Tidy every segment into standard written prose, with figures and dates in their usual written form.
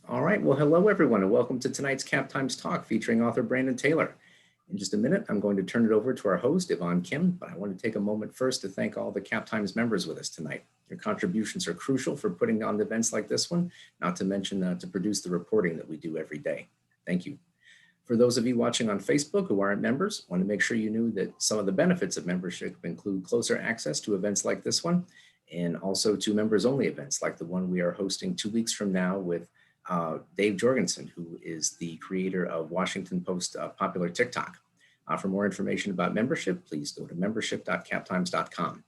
All right, well, hello everyone, and welcome to tonight's Cap Times Talk featuring author Brandon Taylor. In just a minute, I'm going to turn it over to our host, Yvonne Kim, but I want to take a moment first to thank all the Cap Times members with us tonight. Your contributions are crucial for putting on events like this one, not to mention to produce the reporting that we do every day. Thank you. For those of you watching on Facebook who aren't members, I want to make sure you knew that some of the benefits of membership include closer access to events like this one, and also to members-only events like the one we are hosting 2 weeks from now with Dave Jorgensen, who is the creator of Washington Post popular TikTok. For more information about membership, please go to membership.captimes.com.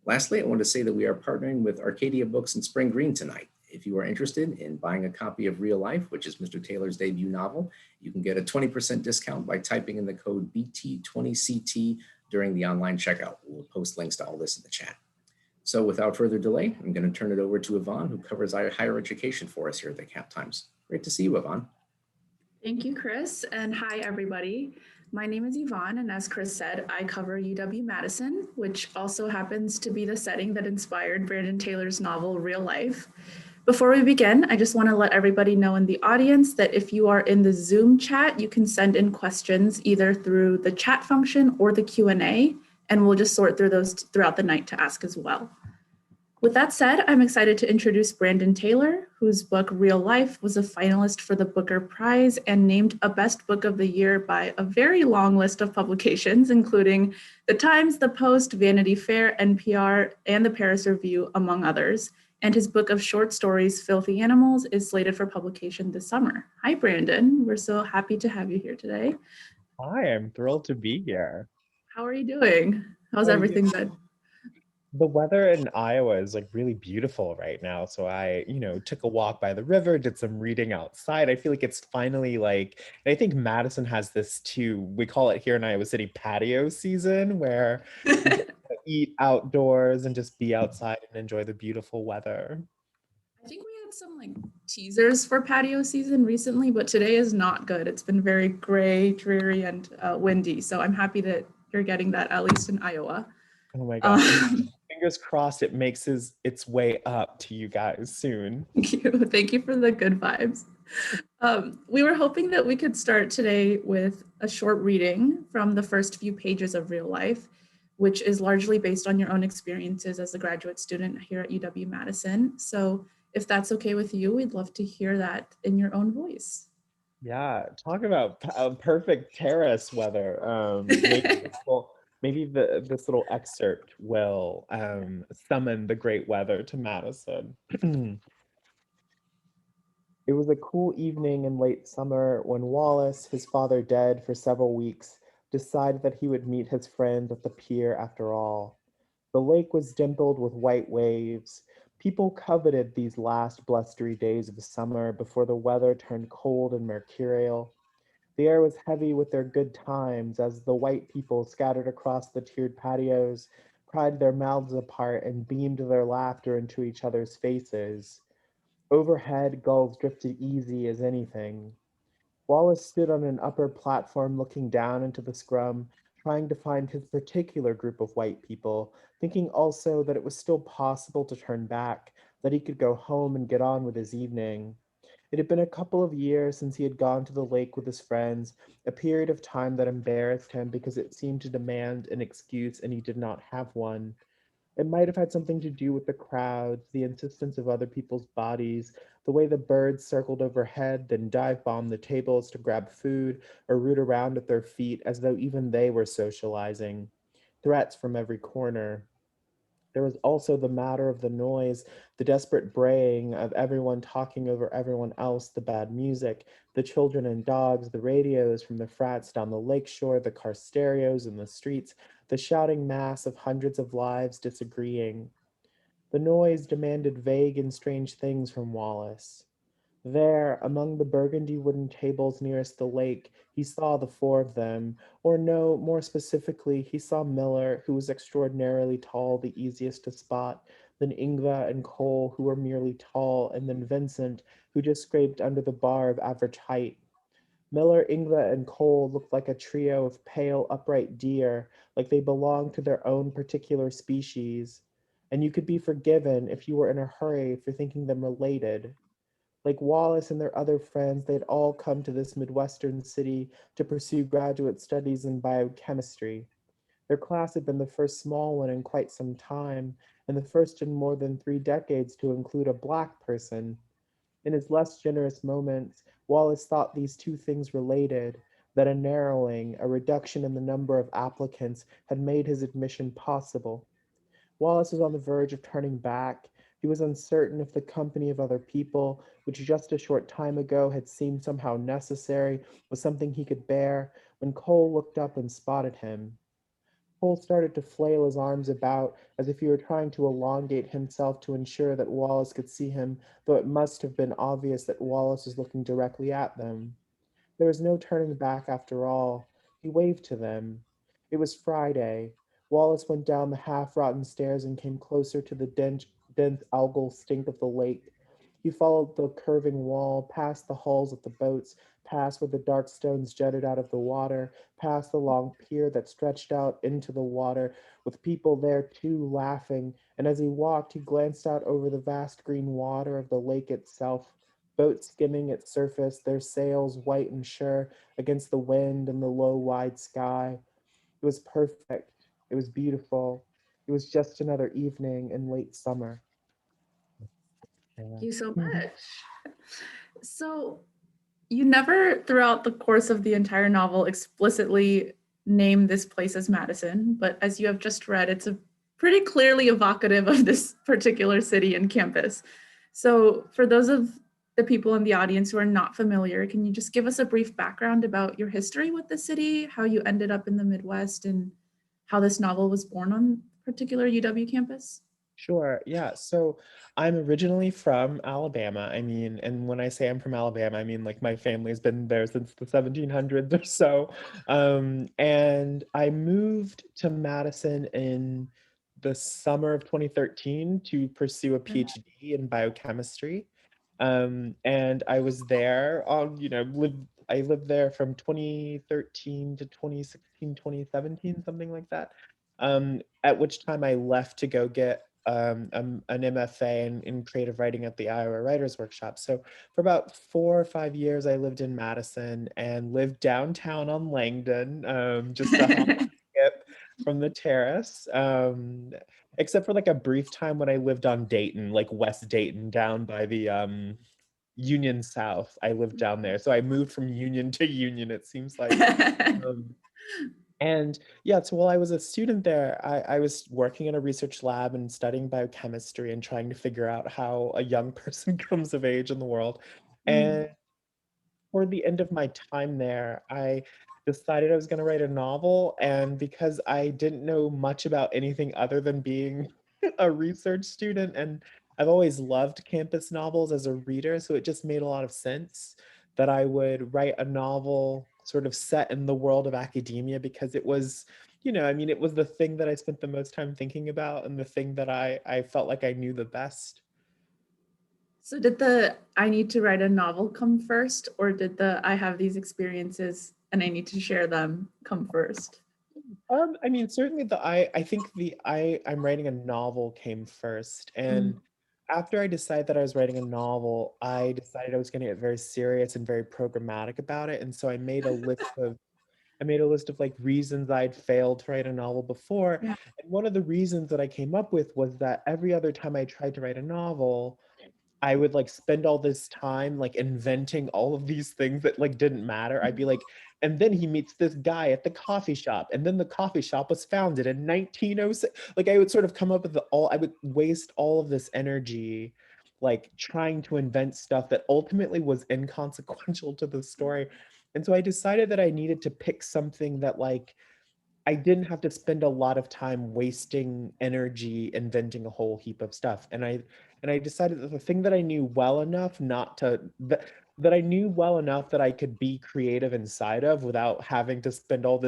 Lastly, I want to say that we are partnering with Arcadia Books in Spring Green tonight. If you are interested in buying a copy of Real Life, which is Mr. Taylor's debut novel, you can get a 20% discount by typing in the code BT20CT during the online checkout. We'll post links to all this in the chat. So without further delay, I'm going to turn it over to Yvonne, who covers higher education for us here at the Cap Times. Great to see you, Yvonne. Thank you, Chris, and hi, everybody. My name is Yvonne, and as Chris said, I cover UW-Madison, which also happens to be the setting that inspired Brandon Taylor's novel, Real Life. Before we begin, I just want to let everybody know in the audience that if you are in the Zoom chat, you can send in questions either through the chat function or the Q&A, and we'll just sort through those throughout the night to ask as well. With that said, I'm excited to introduce Brandon Taylor, whose book Real Life was a finalist for the Booker Prize and named a Best Book of the Year by a very long list of publications, including The Times, The Post, Vanity Fair, NPR, and the Paris Review, among others. And his book of short stories, Filthy Animals, is slated for publication this summer. Hi, Brandon. We're so happy to have you here today. Hi, I'm thrilled to be here. How are you doing? How's everything good? The weather in Iowa is like really beautiful right now. So I, took a walk by the river, did some reading outside. I feel like it's finally and I think Madison has this too. We call it here in Iowa City patio season where you get to eat outdoors and just be outside and enjoy the beautiful weather. I think we had some teasers for patio season recently, but today is not good. It's been very gray, dreary, and windy. So I'm happy that you're getting that, at least in Iowa. Oh my gosh. Fingers crossed it makes its way up to you guys soon. Thank you. Thank you for the good vibes. We were hoping that we could start today with a short reading from the first few pages of Real Life, which is largely based on your own experiences as a graduate student here at UW-Madison. So if that's okay with you, we'd love to hear that in your own voice. Yeah, talk about perfect terrace weather. Maybe this little excerpt will summon the great weather to Madison. It was a cool evening in late summer when Wallace, his father dead for several weeks, decided that he would meet his friend at the pier after all. The lake was dimpled with white waves. People coveted these last blustery days of summer before the weather turned cold and mercurial. The air was heavy with their good times as the white people scattered across the tiered patios pried their mouths apart and beamed their laughter into each other's faces. Overhead, gulls drifted easy as anything. Wallace stood on an upper platform looking down into the scrum, trying to find his particular group of white people, thinking also that it was still possible to turn back, that he could go home and get on with his evening. It had been a couple of years since he had gone to the lake with his friends, a period of time that embarrassed him because it seemed to demand an excuse and he did not have one. It might have had something to do with the crowds, the insistence of other people's bodies, the way the birds circled overhead, then dive bombed the tables to grab food or root around at their feet as though even they were socializing. Threats from every corner. There was also the matter of the noise, the desperate braying of everyone talking over everyone else, the bad music, the children and dogs, the radios from the frats down the lakeshore, the car stereos in the streets, the shouting mass of hundreds of lives disagreeing. The noise demanded vague and strange things from Wallace. There, among the burgundy wooden tables nearest the lake, he saw the four of them, or no, more specifically, he saw Miller, who was extraordinarily tall, the easiest to spot, then Ingva and Cole, who were merely tall, and then Vincent, who just scraped under the bar of average height. Miller, Ingva, and Cole looked like a trio of pale, upright deer, like they belonged to their own particular species, and you could be forgiven if you were in a hurry for thinking them related. Like Wallace and their other friends, they'd all come to this Midwestern city to pursue graduate studies in biochemistry. Their class had been the first small one in quite some time, and the first in more than 3 decades to include a Black person. In his less generous moments, Wallace thought these two things related, that a narrowing, a reduction in the number of applicants had made his admission possible. Wallace was on the verge of turning back. He was uncertain if the company of other people, which just a short time ago had seemed somehow necessary, was something he could bear, when Cole looked up and spotted him. Cole started to flail his arms about as if he were trying to elongate himself to ensure that Wallace could see him, though it must have been obvious that Wallace was looking directly at them. There was no turning back after all. He waved to them. It was Friday. Wallace went down the half-rotten stairs and came closer to the dense algal stink of the lake. He followed the curving wall, past the hulls of the boats, past where the dark stones jutted out of the water, past the long pier that stretched out into the water, with people there too laughing, and as he walked, he glanced out over the vast green water of the lake itself, boats skimming its surface, their sails white and sure against the wind and the low, wide sky. It was perfect. It was beautiful. It was just another evening in late summer. Thank Yeah. you so much. So, you never, throughout the course of the entire novel, explicitly name this place as Madison, but as you have just read, it's a pretty clearly evocative of this particular city and campus. So, for those of the people in the audience who are not familiar, can you just give us a brief background about your history with the city, how you ended up in the Midwest, and how this novel was born on particular UW campus? Sure. Yeah. So I'm originally from Alabama. I mean, and when I say I'm from Alabama, I mean like my family's been there since the 1700s or so. And I moved to Madison in the summer of 2013 to pursue a PhD in biochemistry. And I was there on, I lived there from 2013 to 2016, 2017, something like that. At which time I left to go get an MFA in creative writing at the Iowa Writers Workshop. So for about 4 or 5 years, I lived in Madison and lived downtown on Langdon, just a hop skip from the terrace. Except for like a brief time when I lived on Dayton, like West Dayton, down by the Union South. I lived down there. So I moved from Union to Union, it seems like. Um, and yeah, so while I was a student there, I was working in a research lab and studying biochemistry and trying to figure out how a young person comes of age in the world. Mm. And toward the end of my time there, I decided I was going to write a novel. And because I didn't know much about anything other than being a research student, and I've always loved campus novels as a reader, so it just made a lot of sense that I would write a novel sort of set in the world of academia because it was, I mean, it was the thing that I spent the most time thinking about and the thing that I felt like I knew the best. So did the I need to write a novel come first, or did the I have these experiences and I need to share them come first? I mean, certainly I think I'm writing a novel came first. Mm. And after I decided that I was writing a novel, I decided I was going to get very serious and very programmatic about it. And so I made a list of like reasons I'd failed to write a novel before. Yeah. And one of the reasons that I came up with was that every other time I tried to write a novel, I would like spend all this time like inventing all of these things that like didn't matter. I'd be like, and then he meets this guy at the coffee shop, and then the coffee shop was founded in 1906. Like I would sort of come up with I would waste all of this energy like trying to invent stuff that ultimately was inconsequential to the story. And so I decided that I needed to pick something that like I didn't have to spend a lot of time wasting energy inventing a whole heap of stuff. And I decided that the thing that I knew well enough not to that I knew well enough that I could be creative inside of without having to spend all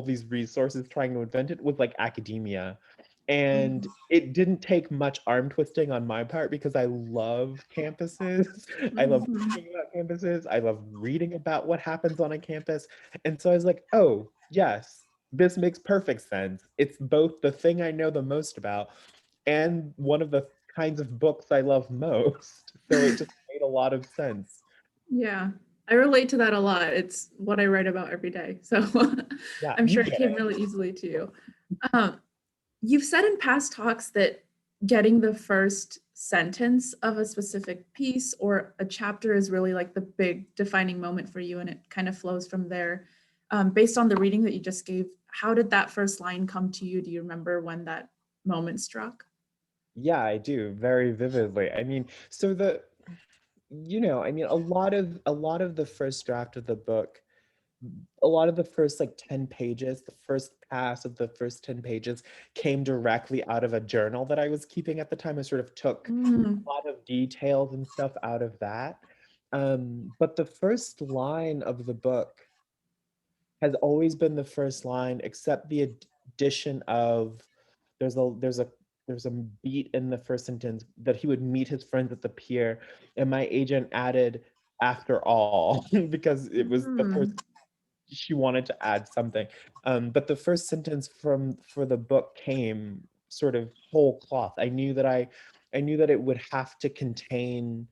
these resources trying to invent it was like academia. And Mm. it didn't take much arm twisting on my part because I love campuses. I love Mhm. thinking about campuses. I love reading about what happens on a campus. And so I was like, oh, yes, this makes perfect sense. It's both the thing I know the most about and one of the kinds of books I love most. So it just made a lot of sense. Yeah, I relate to that a lot. It's what I write about every day. So Yeah, I'm you sure it get came it. really easily to you. Um, you've said in past talks that getting the first sentence of a specific piece or a chapter is really like the big defining moment for you, and it kind of flows from there. Based on the reading that you just gave, how did that first line come to you? Do you remember when that moment struck? Yeah, I do very vividly. I mean, so I mean, a lot of the first draft of the book, a lot of the first like 10 pages, the first pass of the first 10 pages came directly out of a journal that I was keeping at the time. I sort of took Mm, a lot of details and stuff out of that. But the first line of the book has always been the first line, except the addition of there's a there's a there's a beat in the first sentence that he would meet his friends at the pier, and my agent added "after all" because it was the first mm, she wanted to add something. But the first sentence for the book came sort of whole cloth. I knew that it would have to contain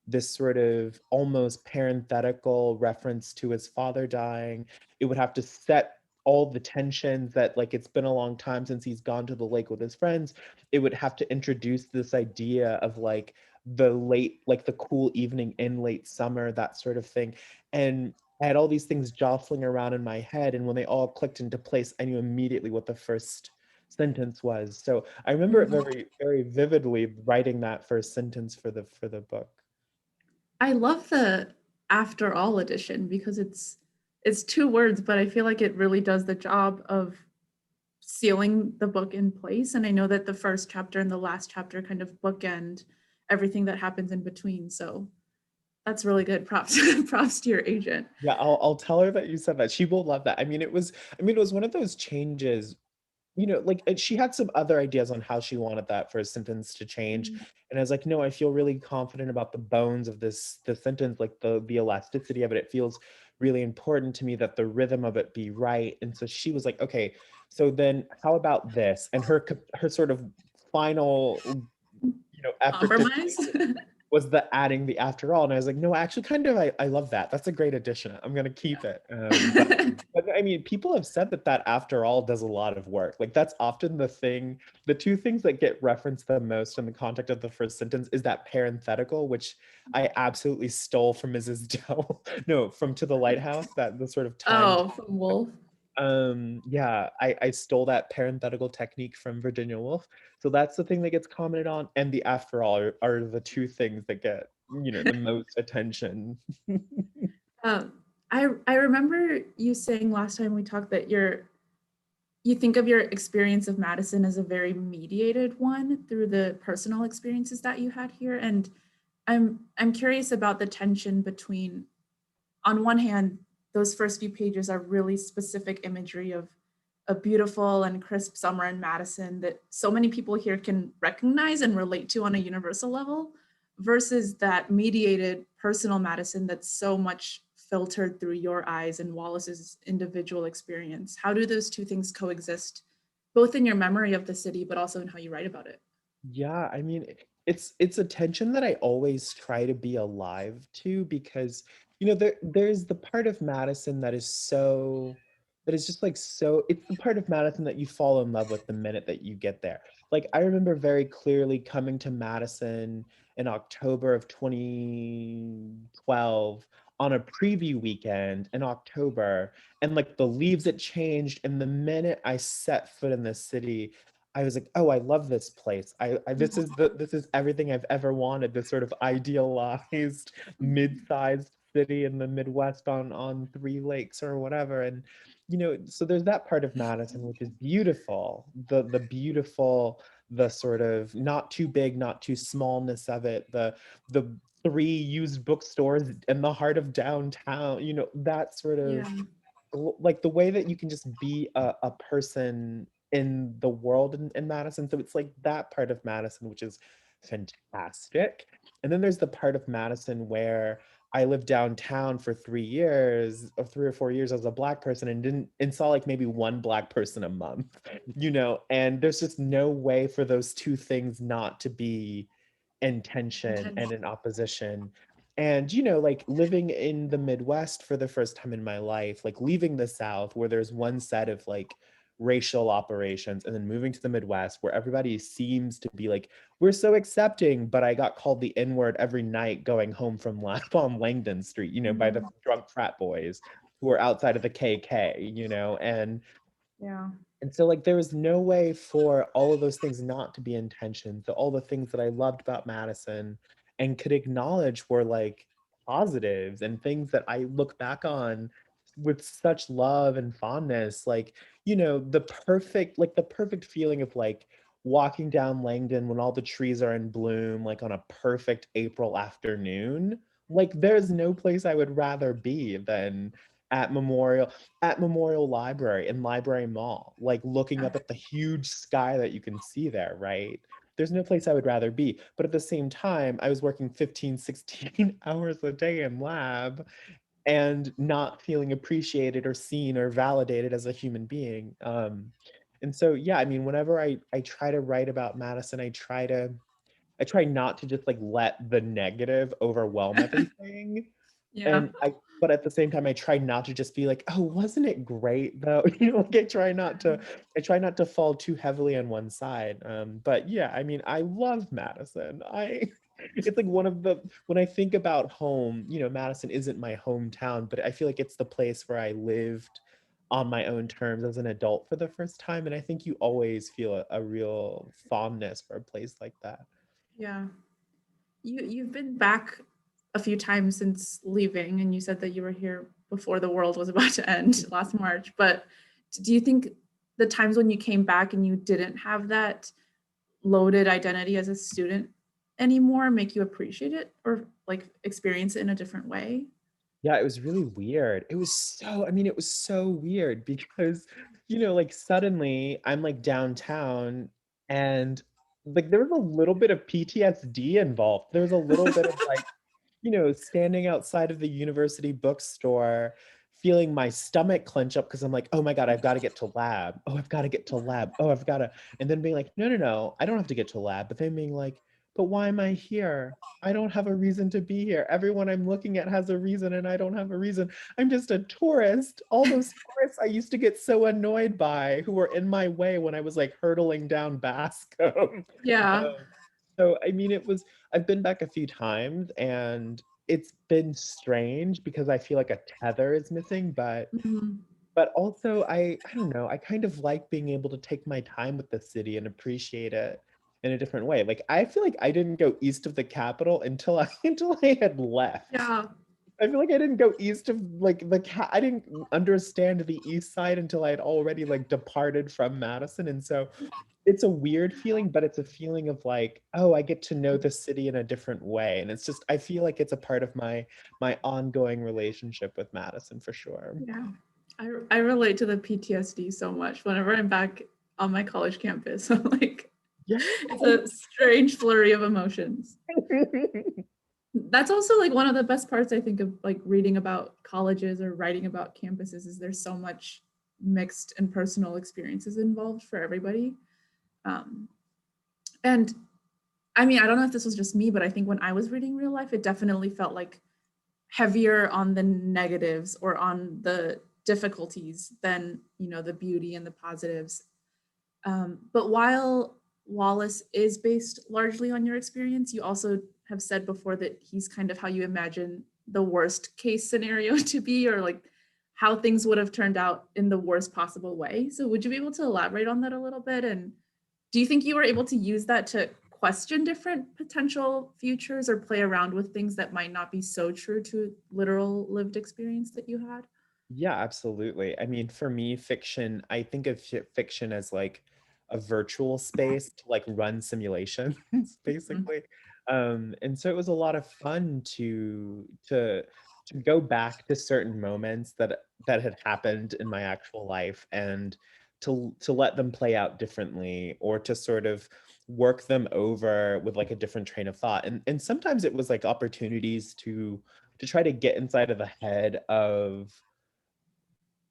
this sort of almost parenthetical reference to his father dying. It would have to set all the tensions that like it's been a long time since he's gone to the lake with his friends. It would have to introduce this idea of like the cool evening in late summer, that sort of thing. And I had all these things jostling around in my head, and when they all clicked into place, I knew immediately what the first sentence was. So I remember it mm. very, very vividly writing that first sentence for the book. I love the after all edition because it's two words, but I feel like it really does the job of sealing the book in place. And I know that the first chapter and the last chapter kind of bookend everything that happens in between. So that's really good. Props props to your agent. Yeah, I'll tell her that you said that. She will love that. I mean, it was one of those changes, like she had some other ideas on how she wanted that first sentence to change. Mm, And I was like, no, I feel really confident about the bones of the sentence, like the elasticity of it. It feels really important to me that the rhythm of it be right. And so she was like, okay, so then how about this? And her sort of final, effort to compromise. change it was the adding the after all. And I was like, no, actually kind of I love that. That's a great addition. I'm gonna keep it. But I mean, people have said that after all does a lot of work. Like that's often the two things that get referenced the most in the context of the first sentence is that parenthetical, which I absolutely stole from Mrs. Doe. No, from To the Lighthouse, that the sort of time. Oh, from Wolf. Yeah, I stole that parenthetical technique from Virginia Woolf. So that's the thing that gets commented on, and the after all are the two things that get, the most attention. Um, I remember you saying last time we talked that you think of your experience of Madison as a very mediated one through the personal experiences that you had here. And I'm curious about the tension between, on one hand, those first few pages are really specific imagery of a beautiful and crisp summer in Madison that so many people here can recognize and relate to on a universal level, versus that mediated personal Madison that's so much filtered through your eyes and Wallace's individual experience. How do those two things coexist, both in your memory of the city, but also in how you write about it? Yeah, I mean, it's a tension that I always try to be alive to because there's the part of Madison that is just like so it's the part of Madison that you fall in love with the minute that you get there. Like I remember very clearly coming to Madison in October of 2012 on a preview weekend in October, and like the leaves had changed, and the minute I set foot in the city, I was like, "Oh, I love this place. This is everything I've ever wanted. This sort of idealized mid-sized city in the Midwest on three lakes or whatever." And so there's that part of Madison which is beautiful. The beautiful, the sort of not too big, not too smallness of it. The three used bookstores in the heart of downtown. That sort Yeah. of like the way that you can just be a person in the world in Madison. So it's like that part of Madison, which is fantastic. And then there's the part of Madison where I lived downtown for 3 years, or 3 or 4 years as a Black person, and didn't and saw like maybe one Black person a month, and there's just no way for those two things not to be in tension and Intention. in opposition. And, like living in the Midwest for the first time in my life, like leaving the South where there's one set of like racial operations, and then moving to the Midwest where everybody seems to be like, we're so accepting, but I got called the N-word every night going home from Lap on Langdon Street, by the Mhm. drunk frat boys who are outside of the KK, Yeah. and so like there was no way for all of those things not to be intention. So all the things that I loved about Madison and could acknowledge were like positives and things that I look back on with such love and fondness. Like, the perfect feeling of like walking down Langdon when all the trees are in bloom, like on a perfect April afternoon. Like there's no place I would rather be than at Memorial at Memorial Library and Library Mall, like looking up at the huge sky that you can see there, right? There's no place I would rather be. But at the same time, I was working 15, 16 hours a day in lab and not feeling appreciated or seen or validated as a human being. And so, yeah, I mean, whenever I try to write about Madison, I try not to just like let the negative overwhelm everything. Yeah. But at the same time, I try not to just be like, "Oh, wasn't it great though?" Like I try not to fall too heavily on one side. But yeah, I mean, I love Madison. It's like when I think about home, Madison isn't my hometown, but I feel like it's the place where I lived on my own terms as an adult for the first time. And I think you always feel a real fondness for a place like that. Yeah. You've been back a few times since leaving, and you said that you were here before the world was about to end last March. But do you think the times when you came back and you didn't have that loaded identity as a student anymore make you appreciate it or like experience it in a different way? Yeah, it was really weird. I mean, it was so weird because, like suddenly I'm like downtown and like there was a little bit of PTSD involved. There was a little bit of like, standing outside of the university bookstore, feeling my stomach clench up because I'm like, oh my God, I've got to get to lab. Oh, I've got to get to lab. Oh, I've got to. And then being like, no, no, no, I don't have to get to lab. But then being like, but why am I here? I don't have a reason to be here. Everyone I'm looking at has a reason and I don't have a reason. I'm just a tourist. All those tourists I used to get so annoyed by who were in my way when I was like hurtling down Bascom. Yeah. So I mean, I've been back a few times and it's been strange because I feel like a tether is missing, but Mhm. also I don't know, I kind of like being able to take my time with the city and appreciate it in a different way. Like I feel like I didn't go east of the capital until I until I had left. Yeah. I feel like I didn't go east of like I didn't understand the east side until I had already like departed from Madison. And so it's a weird feeling, but it's a feeling of like, oh, I get to know the city in a different way. And it's just I feel like it's a part of my ongoing relationship with Madison for sure. Yeah. I relate to the PTSD so much whenever I'm back on my college campus. I'm like, Yeah. it's a strange flurry of emotions. That's also like one of the best parts I think of like reading about colleges or writing about campuses is there's so much mixed and personal experiences involved for everybody. Um, and I mean, I don't know if this was just me, but I think when I was reading real life, it definitely felt like heavier on the negatives or on the difficulties than the beauty and the positives. But while Wallace is based largely on your experience, you also have said before that he's kind of how you imagine the worst case scenario to be, or like how things would have turned out in the worst possible way. So, would you be able to elaborate on that a little bit? And do you think you were able to use that to question different potential futures or play around with things that might not be so true to literal lived experience that you had? Yeah, absolutely. I mean, for me, fiction, I think of fiction as like a virtual space to like run simulations, Mhm. basically. And so it was a lot of fun to go back to certain moments that had happened in my actual life and to let them play out differently or to sort of work them over with like a different train of thought. And sometimes it was like opportunities to try to get inside of the head of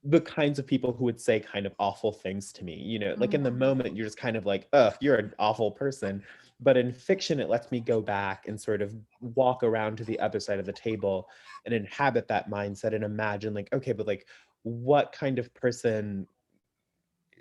the kinds of people who would say kind of awful things to me, like in the moment you're just kind of like, you're an awful person. But in fiction, it lets me go back and sort of walk around to the other side of the table and inhabit that mindset and imagine like, okay, but like what kind of person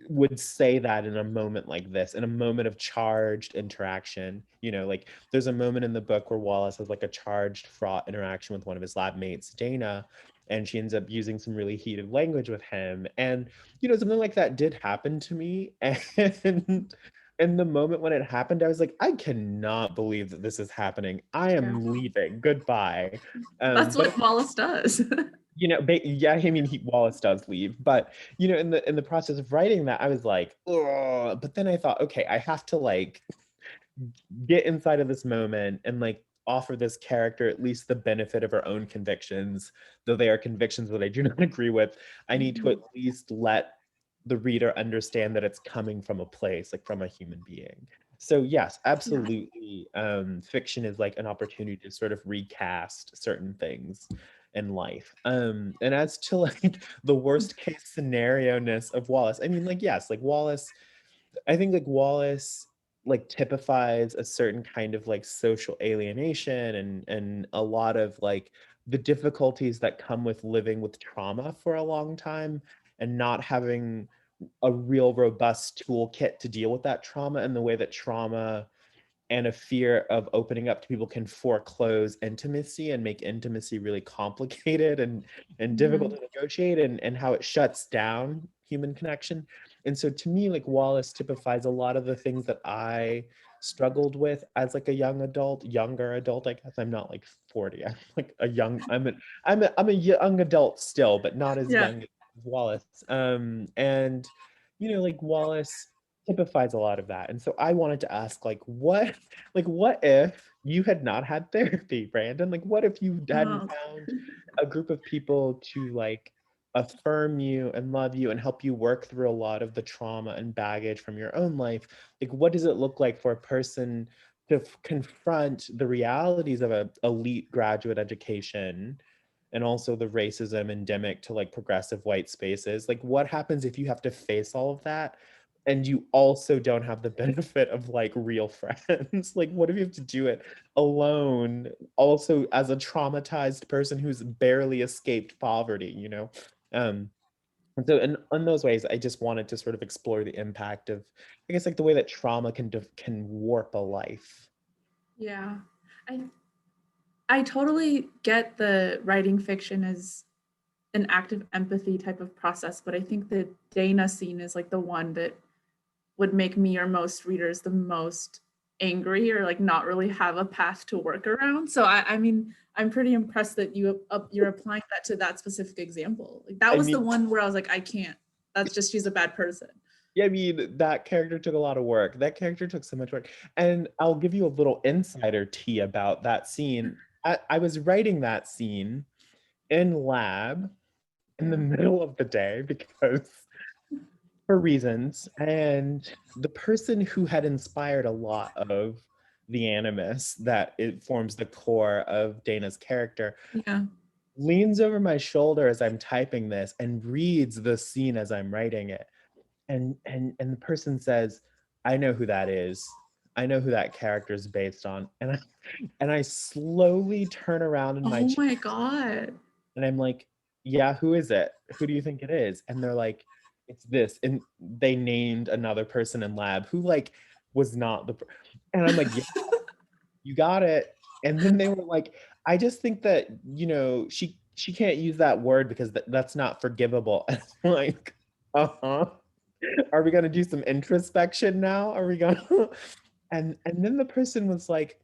would say that in a moment like this, in a moment of charged interaction? You know, like there's a moment in the book where Wallace has like a charged, fraught interaction with one of his lab mates, Dana, and she ends up using some really heated language with him. And, you know, something like that did happen to me. And in the moment when it happened, I was like, I cannot believe that this is happening. I Yeah. am leaving. Goodbye. That's But what Wallace does. you know, yeah, I mean, Wallace does leave, but you know, in the process of writing that, I was like, oh, but then I thought, okay, I have to like get inside of this moment and like offer this character at least the benefit of her own convictions, though they are convictions that I do not agree with. I need to at least let the reader understand that it's coming from a place, like from a human being. So yes, Yeah. absolutely. Fiction is like an opportunity to sort of recast certain things in life. And as to like the worst case scenario-ness of Wallace, I mean, like, yes, like Wallace, I think like Wallace like typifies a certain kind of like social alienation and a lot of like the difficulties that come with living with trauma for a long time and not having a real robust toolkit to deal with that trauma, and the way that trauma and a fear of opening up to people can foreclose intimacy and make intimacy really complicated and difficult to negotiate, and how it shuts down human connection. And so to me, like Wallace typifies a lot of the things that I struggled with as like a younger adult. I guess I'm not like 40. I'm like a young, I'm a young adult still, but not as Yeah. young as Wallace. And you know, like Wallace typifies a lot of that. And so I wanted to ask, like what if you had not had therapy, Brandon? Like what if you hadn't Oh, found a group of people to like affirm you and love you and help you work through a lot of the trauma and baggage from your own life? Like what does it look like for a person to confront the realities of a elite graduate education and also the racism endemic to like progressive white spaces? Like what happens if you have to face all of that and you also don't have the benefit of like real friends? Like what if you have to do it alone, also as a traumatized person who's barely escaped poverty, you know? And so in those ways, I just wanted to sort of explore the impact of, I guess, like the way that trauma can warp a life. yeah. I I totally get the writing fiction as an active empathy type of process, but I think the Dana scene is like the one that would make me or most readers the most angry or like not really have a path to work around. So I mean, I'm pretty impressed that you're applying that to that specific example. Like that I was the mean, one where I was like, I can't. That's just she's a bad person. yeah, I mean, that character took a lot of work. That character took so much work. And I'll give you a little insider tea about that scene. I was writing that scene in lab in the Yeah. middle of the day because for reasons. And the person who had inspired a lot of the animus that it forms the core of Dana's character Yeah. leans over my shoulder as I'm typing this and reads the scene as I'm writing it. And the person says, I know who that is. I know who that character is based on. And I slowly turn around in my Oh chair my God. and I'm like, yeah, who is it? Who do you think it is? And they're like, it's this. And they named another person in lab who like was not and I'm like, yeah, you got it. And then they were like, I just think that, you know, she can't use that word because that's not forgivable. And I'm like, uh-huh. Are we gonna do some introspection now? Are we gonna and then the person was like,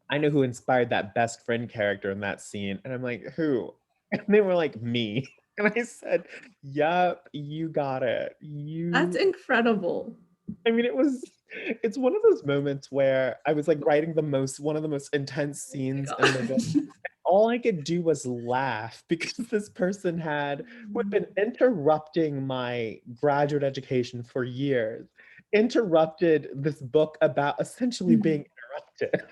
I know who inspired that best friend character in that scene. And I'm like, who? And they were like, me. And I said, yup, you got it. That's incredible. I mean, it's one of those moments where I was like writing one of the most intense Oh my scenes in the God. book. All I could do was laugh because this person who had been interrupting my graduate education for years, interrupted this book about essentially being interrupted.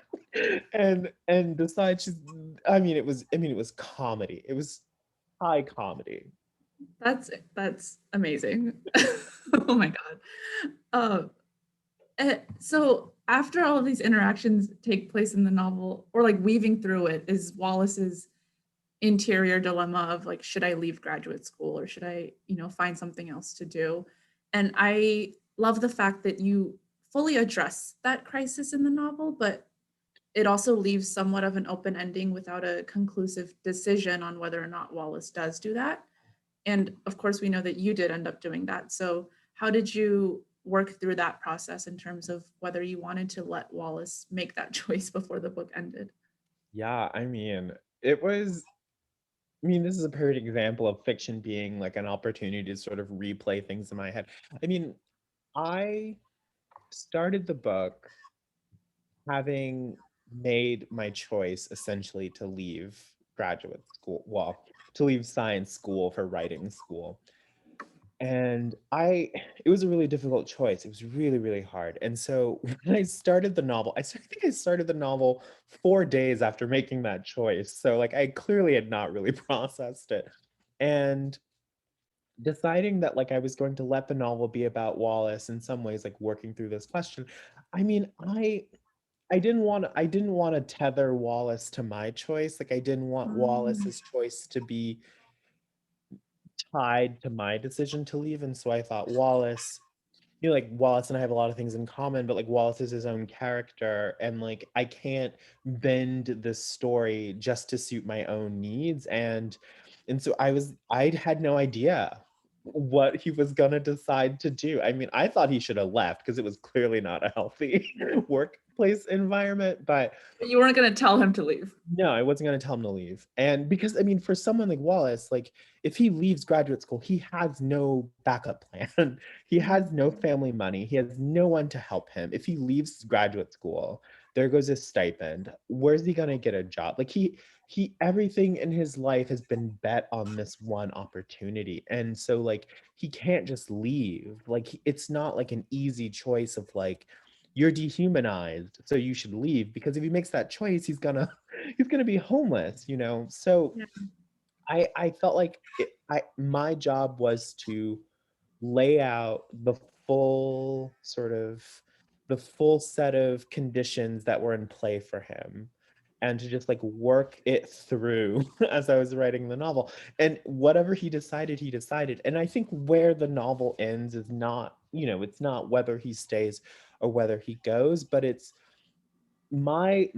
And decides it was comedy. It was high comedy. That's amazing. Oh my God. Uh, So after all of these interactions take place in the novel, or like weaving through it, is Wallace's interior dilemma of like, should I leave graduate school or should I, find something else to do? And I love the fact that you fully address that crisis in the novel, but it also leaves somewhat of an open ending without a conclusive decision on whether or not Wallace does do that. And of course, we know that you did end up doing that. So, how did you work through that process in terms of whether you wanted to let Wallace make that choice before the book ended? Yeah, I mean, it was this is a perfect example of fiction being like an opportunity to sort of replay things in my head. I mean, I started the book having made my choice essentially to leave graduate school, well, to leave science school for writing school. And it was a really difficult choice. It was really, really hard. And so when I started the novel, I think I started the novel 4 days after making that choice. So like I clearly had not really processed it. And deciding that like I was going to let the novel be about Wallace in some ways, like working through this question. I mean, I didn't want to tether Wallace to my choice. Like I didn't want Um, Wallace's choice to be tied to my decision to leave. And so I thought Wallace, like Wallace and I have a lot of things in common, but like Wallace is his own character, and like I can't bend this story just to suit my own needs. And so I had no idea what he was gonna decide to do. I mean, I thought he should have left because it was clearly not a healthy workplace environment, but you weren't going to tell him to leave. no, I wasn't gonna tell him to leave. And because I mean, for someone like Wallace, like if he leaves graduate school, he has no backup plan. He has no family money. He has no one to help him. If he leaves graduate school, there goes his stipend. Where's he gonna get a job? Like he everything in his life has been bet on this one opportunity. And so like he can't just leave. Like it's not like an easy choice of like you're dehumanized, so you should leave, because if he makes that choice, he's gonna be homeless, you know. So Yeah. I felt like my job was to lay out full sort of the full set of conditions that were in play for him, and to just like work it through as I was writing the novel. And whatever he decided. And I think where the novel ends is not, it's not whether he stays or whether he goes, but it's my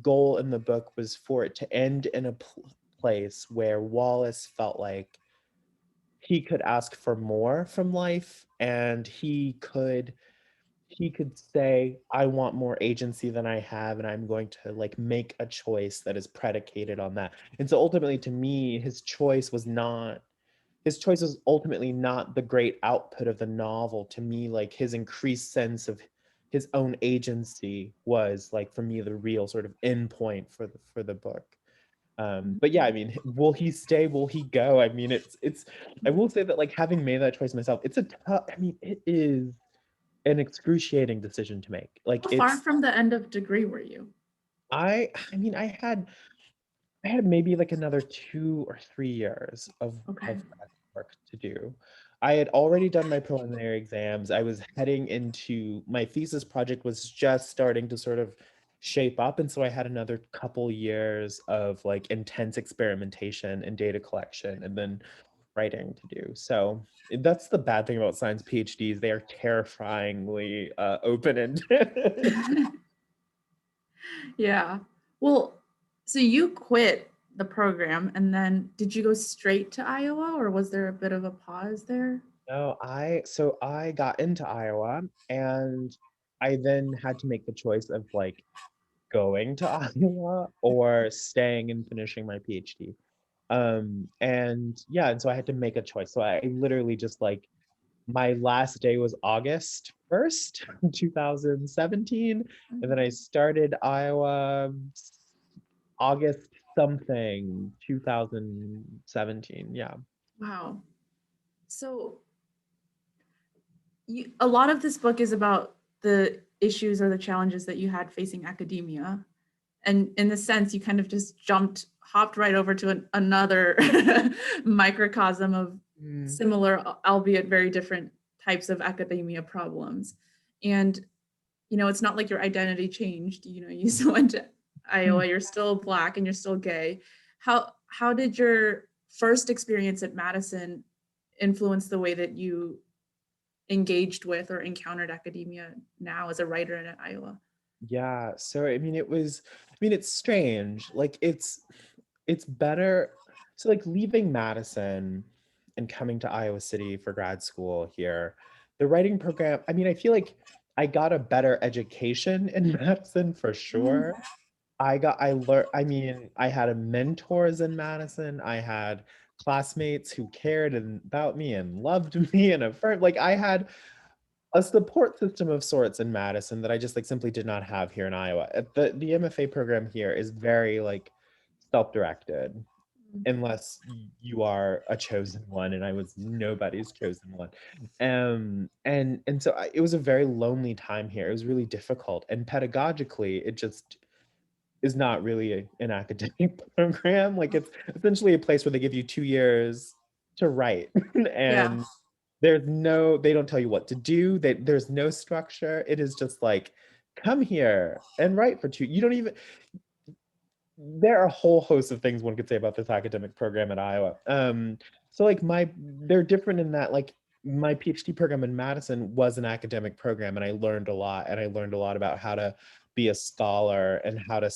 goal in the book was for it to end in a place where Wallace felt like he could ask for more from life, and he could say, I want more agency than I have, and I'm going to like make a choice that is predicated on that. And so ultimately, to me, his choice was ultimately not the great output of the novel. To me, like his increased sense of his own agency was like, for me, the real sort of end point for the book. But yeah, I mean, will he stay? Will he go? I mean, it's I will say that like having made that choice myself, it's a tough, I mean, it is an excruciating decision to make. Like How far it's from the end of degree were you? I mean, I had maybe like another 2 or 3 years Okay. of grad work to do. I had already done my preliminary exams. I was heading into my thesis project was just starting to sort of shape up. And so I had another couple years of like intense experimentation and data collection and then writing to do. So that's the bad thing about science PhDs. They are terrifyingly open-ended. Yeah. Well, so you quit the program and then did you go straight to Iowa or was there a bit of a pause there? No, I got into Iowa, and I then had to make the choice of like going to Iowa or staying and finishing my PhD. And yeah, and so I had to make a choice. So I literally just like my last day was August 1st, 2017, and then I started Iowa August something 2017. Yeah. Wow. So a lot of this book is about the issues or the challenges that you had facing academia. And in the sense, you kind of just hopped right over to another microcosm of Mm. similar, albeit very different types of academia problems. And, it's not like your identity changed, you still went to Iowa, you're still Black and you're still gay. How did your first experience at Madison influence the way that you engaged with or encountered academia now as a writer in Iowa? Yeah, so it's strange. Like it's better. So like leaving Madison and coming to Iowa City for grad school here, the writing program, I feel like I got a better education in Madison for Mhm. sure. I learned, I had mentors in Madison. I had classmates who cared about me and loved me and affirmed. Like I had a support system of sorts in Madison that I just like simply did not have here in Iowa. The MFA program here is very like self-directed unless you are a chosen one, and I was nobody's chosen one. And so it was a very lonely time here. It was really difficult, and pedagogically it just is not really an academic program. Like it's essentially a place where they give you 2 years to write Yeah. and they don't tell you what to do. There's no structure. It is just like, come here and write for two. You don't even, there are a whole host of things one could say about this academic program at Iowa. So like they're different in that like my PhD program in Madison was an academic program, and I learned a lot, and I learned a lot about how to be a scholar and how to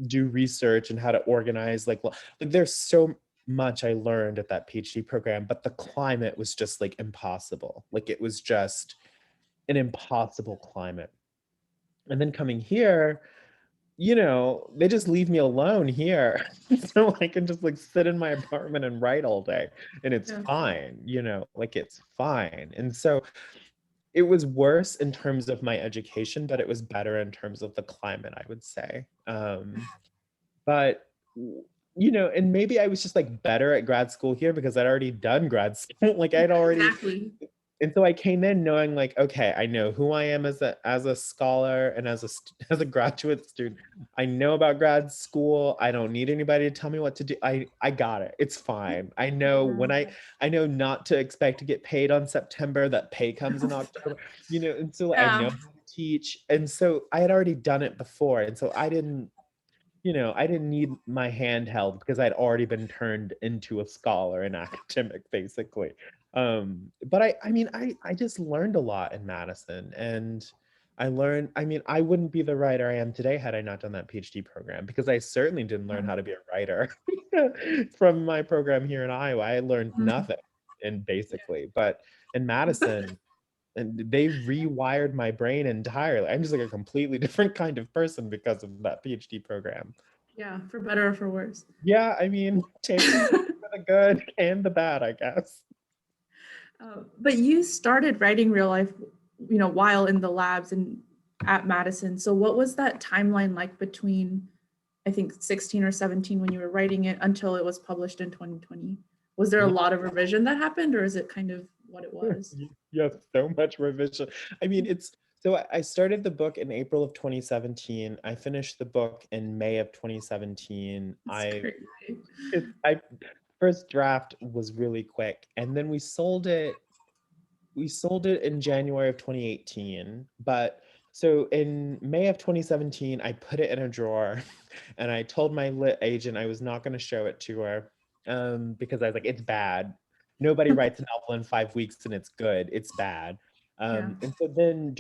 do research and how to organize like there's so much I learned at that PhD program, but the climate was just like impossible. Like it was just an impossible climate. And then coming here, they just leave me alone here. So I can just like sit in my apartment and write all day, and it's Yeah. fine, like it's fine. And so it was worse in terms of my education, but it was better in terms of the climate, I would say. But and maybe I was just like better at grad school here because I'd already done grad school. Like Yeah, I'd already, exactly. and so I came in knowing like, okay, I know who I am as a scholar and as a graduate student. I know about grad school. I don't need anybody to tell me what to do. I got it. It's fine. I know I know not to expect to get paid on September, that pay comes in October, and so I know Yeah. how to teach. And so I had already done it before. And so I didn't need my hand held because I'd already been turned into a scholar and academic, basically. But I just learned a lot in Madison, and I wouldn't be the writer I am today had I not done that PhD program, because I certainly didn't learn how to be a writer from my program here in Iowa. I learned Mhm. nothing, and basically, but in Madison, and they rewired my brain entirely. I'm just like a completely different kind of person because of that PhD program. Yeah, for better or for worse. Yeah, take the good and the bad, I guess. But you started writing real life, while in the labs and at Madison. So what was that timeline like between, I think, 16 or 17 when you were writing it until it was published in 2020? Was there a Yeah. lot of revision that happened, or is it kind of what it was? Yes, so much revision. It's so I started the book in April of 2017. I finished the book in May of 2017. It's crazy. I first draft was really quick, and then we sold it. We sold it in January of 2018, but so in May of 2017, I put it in a drawer, and I told my lit agent I was not going to show it to her, because I was like, it's bad. Nobody writes a novel in 5 weeks and it's good. It's bad. Yeah. And so then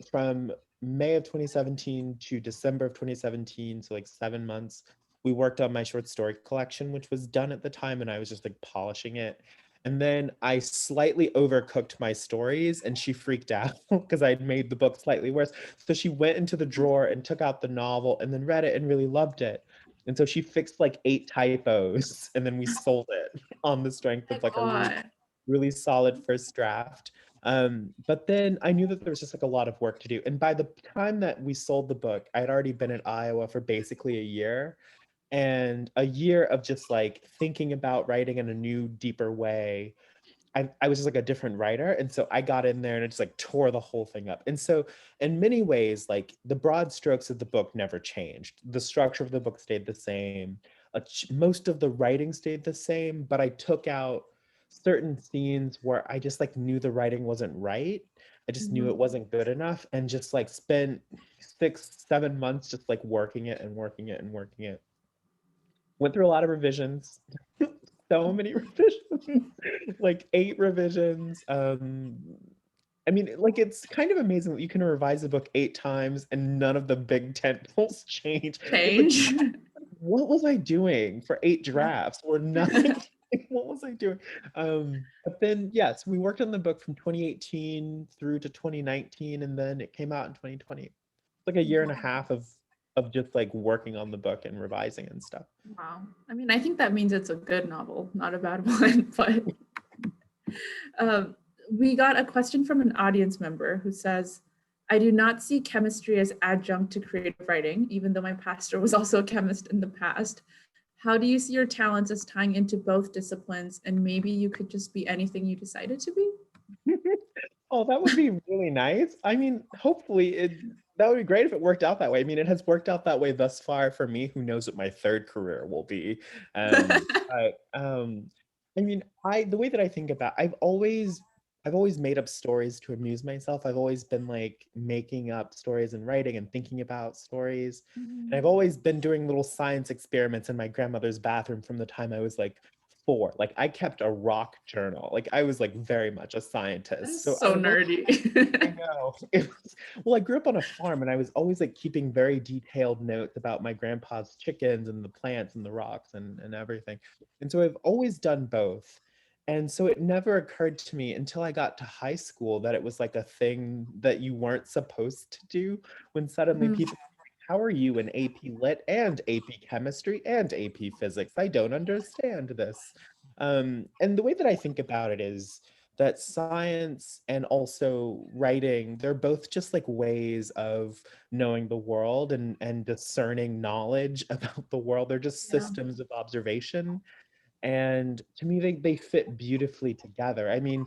from May of 2017 to December of 2017, so like 7 months, we worked on my short story collection, which was done at the time, and I was just like polishing it. And then I slightly overcooked my stories, and she freaked out because I'd made the book slightly worse. So she went into the drawer and took out the novel and then read it and really loved it. And so she fixed like 8 typos, and then we sold it on the strength My of like a really, God. really solid first draft. But then I knew that there was just like a lot of work to do. And by the time that we sold the book, I'd already been at Iowa for basically a year, and a year of just like thinking about writing in a new, deeper way. I was just like a different writer. And so I got in there and it just like tore the whole thing up. And so in many ways, like the broad strokes of the book never changed. The structure of the book stayed the same. Most of the writing stayed the same, but I took out certain scenes where I just like knew the writing wasn't right. I just knew it wasn't good enough, and just like spent 6, 7 months just like working it and working it and working it. Went through a lot of revisions, so many revisions, like 8 revisions. I mean, like, it's kind of amazing that you can revise a book 8 times and none of the big tentpoles change. It's like, Change. what was I doing for 8 drafts or nothing? What was I doing? But then, yes, we worked on the book from 2018 through to 2019, and then it came out in 2020. It's like a year and a half of just like working on the book and revising and stuff. Wow. I mean, I think that means it's a good novel, not a bad one. But we got a question from an audience member who says, I do not see chemistry as adjunct to creative writing, even though my pastor was also a chemist in the past. How do you see your talents as tying into both disciplines? And maybe you could just be anything you decided to be? Oh, that would be really nice. I mean, hopefully that would be great if it worked out that way. I mean, it has worked out that way thus far for me. Who knows what my third career will be? I mean, the way that I think about, I've always made up stories to amuse myself. I've always been like making up stories and writing and thinking about stories. And I've always been doing little science experiments in my grandmother's bathroom from the time I was like 4. Like, I kept a rock journal. Like, I was like very much a scientist. So I nerdy. know. Well, I grew up on a farm, and I was always like keeping very detailed notes about my grandpa's chickens and the plants and the rocks and everything. And so I've always done both. And so it never occurred to me until I got to high school that it was like a thing that you weren't supposed to do, when suddenly people, how are you in AP Lit and AP Chemistry and AP Physics? I don't understand this. And the way that I think about it is that science and also writing, they're both just like ways of knowing the world and discerning knowledge about the world. They're just Yeah. systems of observation. And to me, they fit beautifully together. I mean,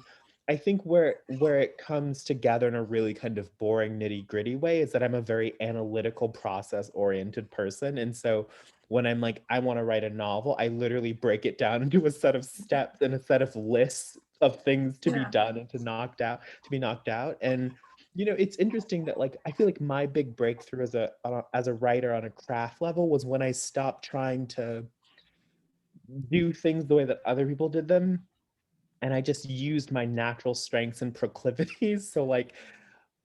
I think where it comes together in a really kind of boring nitty-gritty way is that I'm a very analytical, process-oriented person. And so when I'm like, I want to write a novel, I literally break it down into a set of steps and a set of lists of things to be Yeah. done and to be knocked out. And it's interesting that like I feel like my big breakthrough as a writer on a craft level was when I stopped trying to do things the way that other people did them, and I just used my natural strengths and proclivities. So like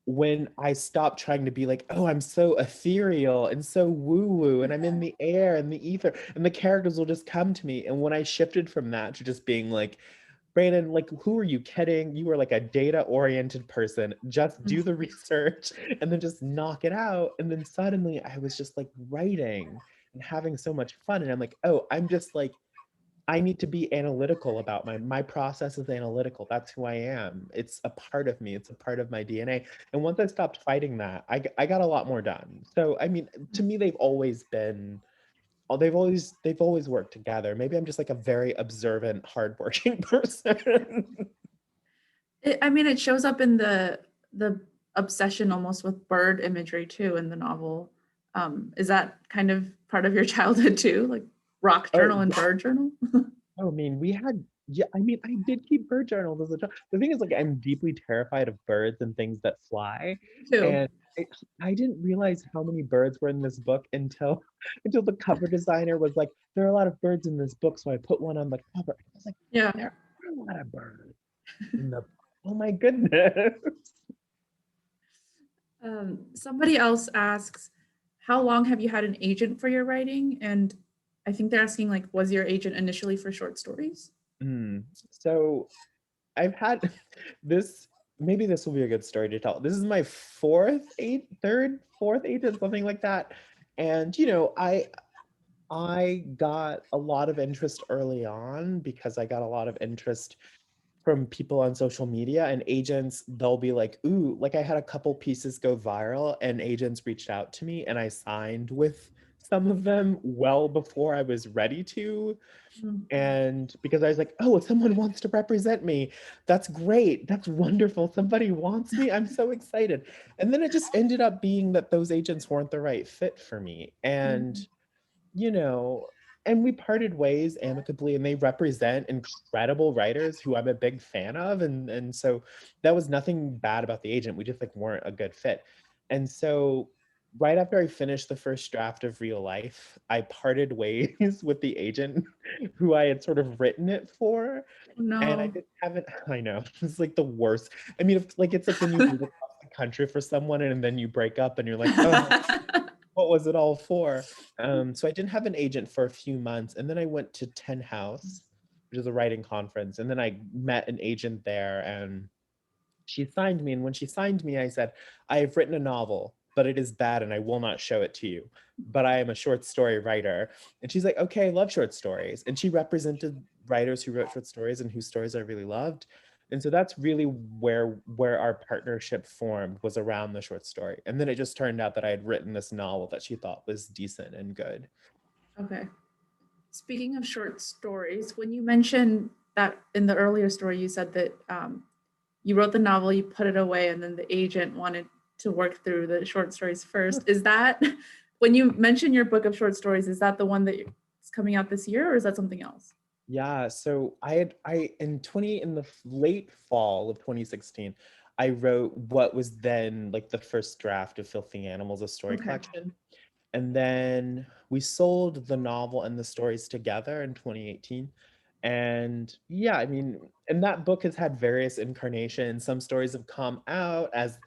when I stopped trying to be like, oh, I'm so ethereal and so woo-woo and I'm in the air and the ether and the characters will just come to me. And when I shifted from that to just being like, Brandon, like, who are you kidding? You are like a data-oriented person. Just do the research and then just knock it out. And then suddenly I was just like writing and having so much fun. And I'm like, oh, I'm just like, I need to be analytical about my process is analytical. That's who I am. It's a part of me. It's a part of my DNA. And once I stopped fighting that, I got a lot more done. So I mean, to me, they've always worked together. Maybe I'm just like a very observant, hardworking person. I mean, it shows up in the obsession almost with bird imagery too in the novel. Is that kind of part of your childhood too, like rock journal and bird journal? Oh, I mean, I mean, I did keep bird journals as a child. The thing is, like, I'm deeply terrified of birds and things that fly. Too. And I didn't realize how many birds were in this book until until the cover designer was like, there are a lot of birds in this book, so I put one on the cover. I was like, Yeah. there are a lot of birds in the oh my goodness. Somebody else asks, how long have you had an agent for your writing? And I think they're asking, like, was your agent initially for short stories? So I've had this, maybe this will be a good story to tell. This is my fourth agent, something like that. And I got a lot of interest early on because I got a lot of interest from people on social media, and agents, they'll be like, ooh, like I had a couple pieces go viral and agents reached out to me and I signed with some of them well before I was ready to. And because I was like, oh, someone wants to represent me. That's great. That's wonderful. Somebody wants me. I'm so excited. And then it just ended up being that those agents weren't the right fit for me. And, you know, and we parted ways amicably, and they represent incredible writers who I'm a big fan of. And so that was nothing bad about the agent. We just like weren't a good fit. And so right after I finished the first draft of Real Life, I parted ways with the agent who I had sort of written it for. And I No. just haven't, I know, it's like the worst. I mean, it's like when you move across the country for someone and then you break up and you're like, oh, what was it all for? So I didn't have an agent for a few months, and then I went to Ten House, which is a writing conference, and then I met an agent there, and she signed me. And when she signed me, I said, I have written a novel, but it is bad and I will not show it to you. But I am a short story writer. And she's like, okay, I love short stories. And she represented writers who wrote short stories and whose stories I really loved. And so that's really where our partnership formed, was around the short story. And then it just turned out that I had written this novel that she thought was decent and good. Okay. Speaking of short stories, when you mentioned that in the earlier story, you said that you wrote the novel, you put it away, and then the agent wanted to work through the short stories first. Is that, when you mention your book of short stories, is that the one that is coming out this year, or is that something else? Yeah, so I in the late fall of 2016, I wrote what was then like the first draft of Filthy Animals, a story Okay. collection. And then we sold the novel and the stories together in 2018. And yeah, I mean, and that book has had various incarnations. Some stories have come out as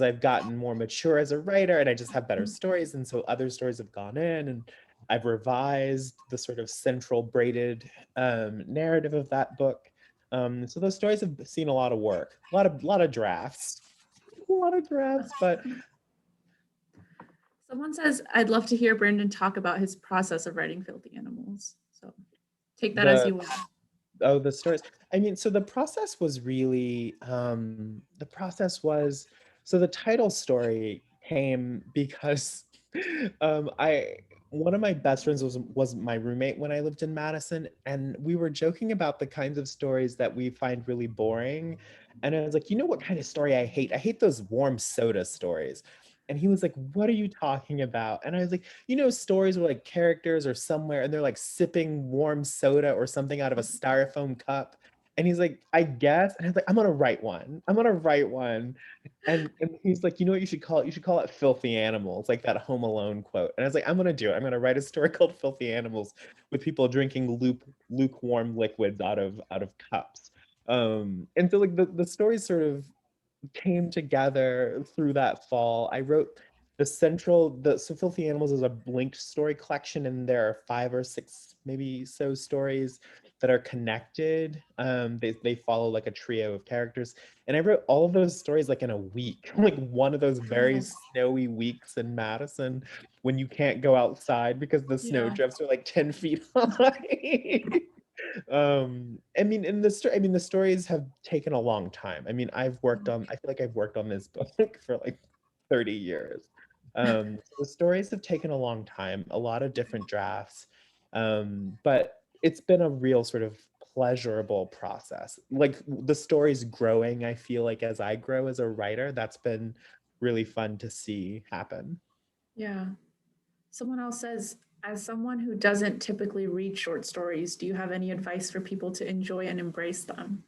I've gotten more mature as a writer and I just have better stories. And so other stories have gone in, and I've revised the sort of central braided narrative of that book. So those stories have seen a lot of work, a lot of drafts, a lot of drafts, but Someone says, I'd love to hear Brandon talk about his process of writing Filthy Animals. So take that as the you will. Oh, the stories. I mean, so the process was really, the process was, so the title story came because I one of my best friends was my roommate when I lived in Madison, and we were joking about the kinds of stories that we find really boring. And I was like, you know what kind of story I hate? I hate those warm soda stories. And he was like, what are you talking about? And I was like, you know, stories where like characters are somewhere and they're like sipping warm soda or something out of a styrofoam cup. And he's like, I guess. And I was like, I'm gonna write one. I'm gonna write one. And he's like, you know what you should call it? You should call it Filthy Animals, like that Home Alone quote. And I was like, I'm gonna do it. I'm gonna write a story called Filthy Animals with people drinking lukewarm liquids out of cups. And so like the stories sort of came together through that fall. I wrote the so Filthy Animals is a linked story collection, and there are 5 or 6 maybe so stories that are connected. They follow like a trio of characters, and I wrote all of those stories like in a week, like one of those very snowy weeks in Madison when you can't go outside because the Yeah. snowdrifts are like 10 feet high. I mean, I mean, the stories have taken a long time. I mean, I feel like I've worked on this book for like 30 years. So the stories have taken a long time, a lot of different drafts. But it's been a real sort of pleasurable process. Like the stories growing, I feel like as I grow as a writer, that's been really fun to see happen. Yeah. Someone else says, as someone who doesn't typically read short stories, do you have any advice for people to enjoy and embrace them?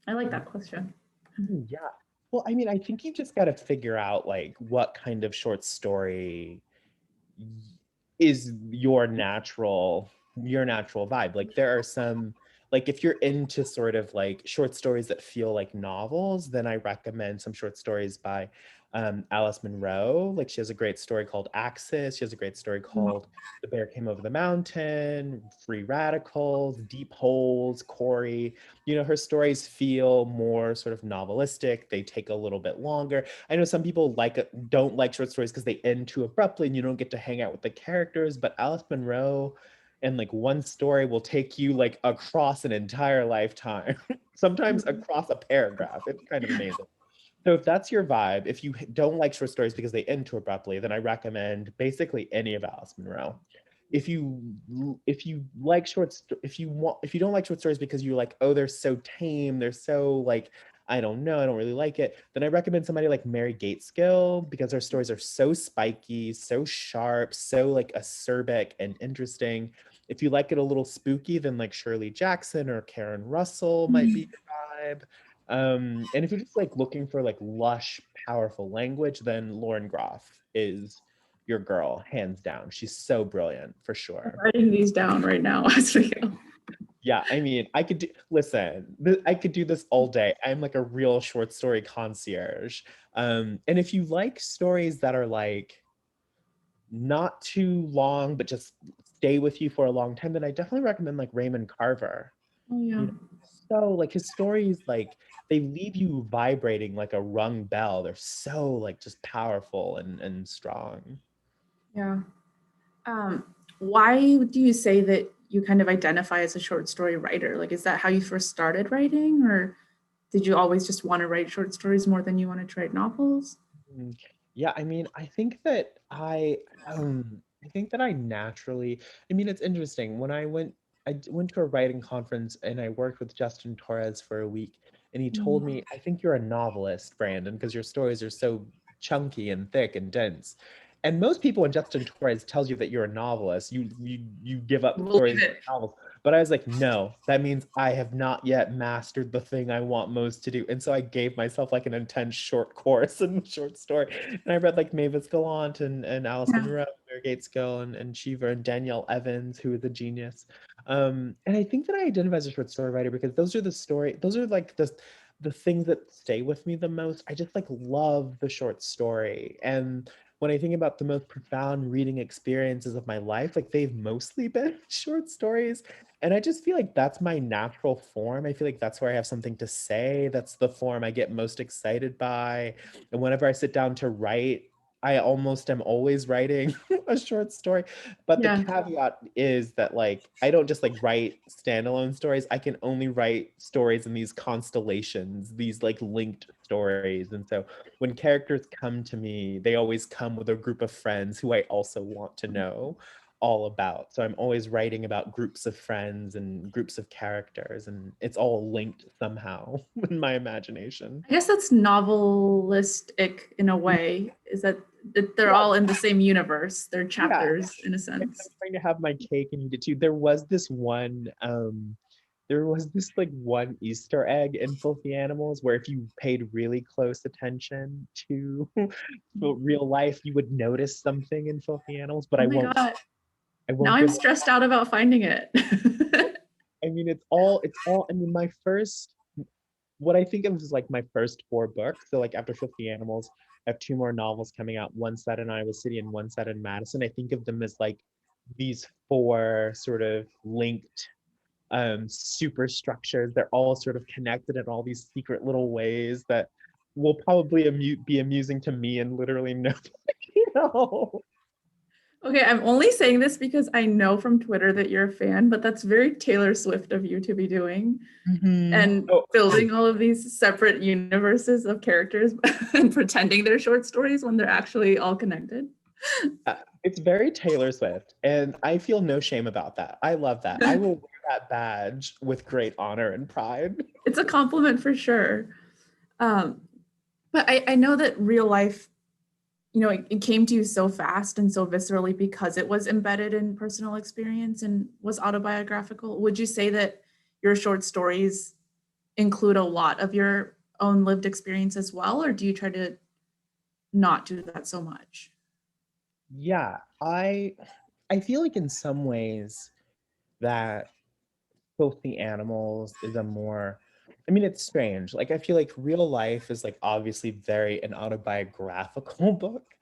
I like that question. Yeah. Well, I mean, I think you just got to figure out like what kind of short story y- is your natural vibe. Like there are some, like if you're into sort of like short stories that feel like novels, then I recommend some short stories by Alice Munro. Like she has a great story called Axis. She has a great story called The Bear Came Over the Mountain, Free Radicals, Deep Holes, Corey. You know, her stories feel more sort of novelistic. They take a little bit longer. I know some people don't like short stories because they end too abruptly and you don't get to hang out with the characters, but Alice Munro and like one story will take you like across an entire lifetime, sometimes across a paragraph. It's kind of amazing. So if that's your vibe, if you don't like short stories because they end too abruptly, then I recommend basically any of Alice Munro. If you like if you don't like short stories because you're like, oh, they're so tame, they're so like, I don't know, I don't really like it, then I recommend somebody like Mary Gateskill because her stories are so spiky, so sharp, so like acerbic and interesting. If you like it a little spooky, then like Shirley Jackson or Karen Russell might be your vibe. And if you're just like looking for like lush, powerful language, then Lauren Groff is your girl, hands down. She's so brilliant for I'm sure. writing these down right now as we go. Yeah, I mean, I could do, listen, I could do this all day. I'm like a real short story concierge. And if you like stories that are like not too long, but just stay with you for a long time, then I definitely recommend like Raymond Carver. Oh yeah. You know, so like his stories, like they leave you vibrating like a rung bell. They're so like just powerful and strong. Yeah. Why do you say that you kind of identify as a short story writer? Like, is that how you first started writing, or did you always just want to write short stories more than you wanted to write novels? Mm, yeah, I mean, I think that I naturally, I mean, it's interesting. When I went to a writing conference and I worked with Justin Torres for a week, and he told Mm. me, I think you're a novelist, Brandon, because your stories are so chunky and thick and dense. And most people, when Justin Torres tells you that you're a novelist, you give up Believe stories it. novels. But I was like, no, that means I have not yet mastered the thing I want most to do. And so I gave myself like an intense short course in short story. And I read like Mavis Gallant and Alice Yeah. Munro, Mary Gates-Gill, and Cheever and Danielle Evans, who is a genius. And I think that I identify as a short story writer because those are like the things that stay with me the most. I just like love the short story. And when I think about the most profound reading experiences of my life, like they've mostly been short stories. And I just feel like that's my natural form. I feel like that's where I have something to say. That's the form I get most excited by. And whenever I sit down to write, I almost am always writing a short story. But the Yeah. caveat is that like I don't just like write standalone stories. I can only write stories in these constellations, these like linked stories. And so when characters come to me, they always come with a group of friends who I also want to know all about. So I'm always writing about groups of friends and groups of characters, and it's all linked somehow in my imagination. I guess that's novelistic in a way, is that they're Yeah, all in the same universe. They're yeah. chapters in a I'm sense. trying to have my cake and eat it too. There was this like one Easter egg in Filthy Animals where if you paid really close attention to real life, you would notice something in Filthy Animals, but Oh my God. I Now won't I'm give stressed out about finding it. I mean, I mean, what I think of as like my first four books. So like after 50 Animals, I have two more novels coming out, one set in Iowa City and one set in Madison. I think of them as like these four sort of linked super structures. They're all sort of connected in all these secret little ways that will probably be amusing to me and literally nobody else. Okay, I'm only saying this because I know from Twitter that you're a fan, but that's very Taylor Swift of you to be doing and Oh, building all of these separate universes of characters and pretending they're short stories when they're actually all connected. it's very Taylor Swift, and I feel no shame about that. I love that. I will wear that badge with great honor and pride. It's a compliment for sure. Um, but I know that real life, it came to you so fast and so viscerally because it was embedded in personal experience and was autobiographical. Would you say that your short stories include a lot of your own lived experience as well, or do you try to not do that so much? Yeah, I feel like in some ways that Filthy Animals is a more I mean it's strange. Like I feel like real life is like obviously very an autobiographical book,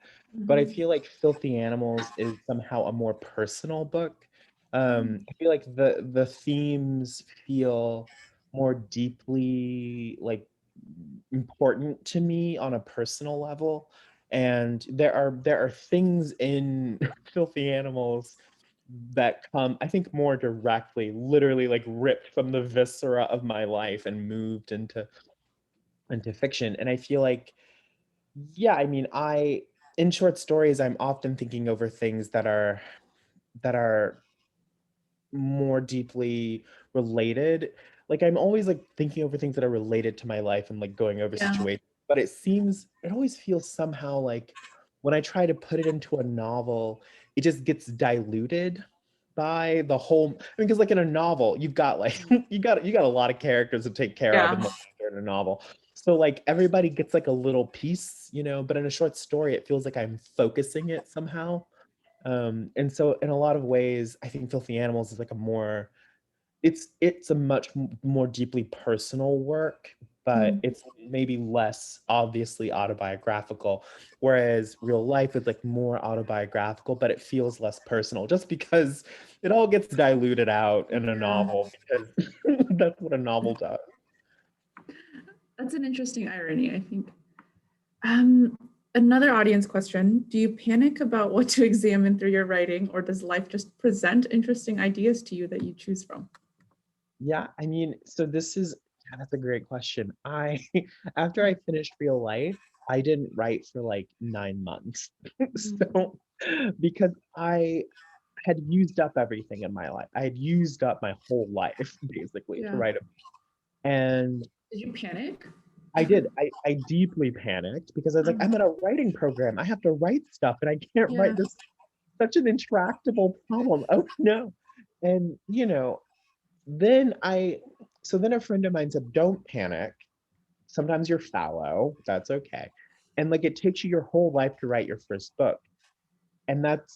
but I Mhm. feel like Filthy Animals is somehow a more personal book. I feel like the themes feel more deeply like important to me on a personal level, and there are things in Filthy Animals that come, I think, more directly, literally like ripped from the viscera of my life and moved into fiction. And I feel like, yeah, I mean, in short stories, I'm often thinking over things that are more deeply related. Like I'm always like thinking over things that are related to my life and like going over Yeah. situations. But it always feels somehow like when I try to put it into a novel, it just gets diluted by the whole, I mean, because like in a novel, you've got like you got a lot of characters to take care of Yeah. in a novel. So like everybody gets like a little piece, but in a short story, it feels like I'm focusing it somehow. And so in a lot of ways, I think Filthy Animals is like a more, it's a much more deeply personal work, but Mm. it's maybe less obviously autobiographical, whereas Real Life is like more autobiographical, but it feels less personal just because it all gets diluted out in a Yeah. novel, because that's what a novel does. That's an interesting irony, I think. Um, Another audience question. Do you panic about what to examine through your writing, or does life just present interesting ideas to you that you choose from? Yeah, I mean, so yeah, that's a great question. After I finished Real Life, I didn't write for like 9 months. Mm. So, because I had used up everything in my life. I had used up my whole life basically to Yeah. write a, and Did you panic? I did. I deeply panicked because I was like, I'm in a writing program. I have to write stuff and I can't Yeah. write this, such an intractable problem. Oh no. And then then a friend of mine said, don't panic. Sometimes you're fallow. That's okay. And like it takes you your whole life to write your first book. And that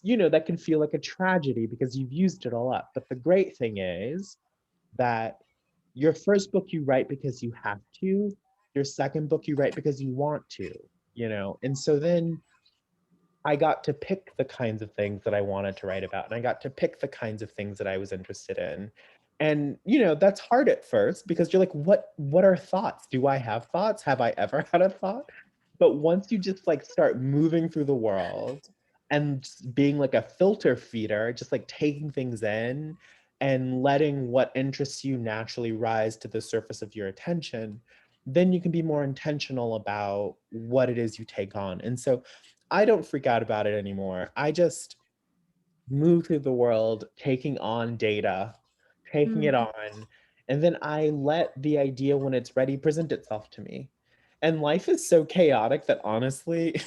can feel like a tragedy because you've used it all up. But the great thing is that your first book you write because you have to, your second book you write because you want to. And so then I got to pick the kinds of things that I wanted to write about, and I got to pick the kinds of things that I was interested in. And that's hard at first because you're like, what are thoughts? Do I have thoughts? Have I ever had a thought? But once you just like start moving through the world and just being like a filter feeder, just like taking things in and letting what interests you naturally rise to the surface of your attention, then you can be more intentional about what it is you take on. And so I don't freak out about it anymore. I just move through the world taking on data, taking it Mm. on, and then I let the idea when it's ready present itself to me. And life is so chaotic that honestly,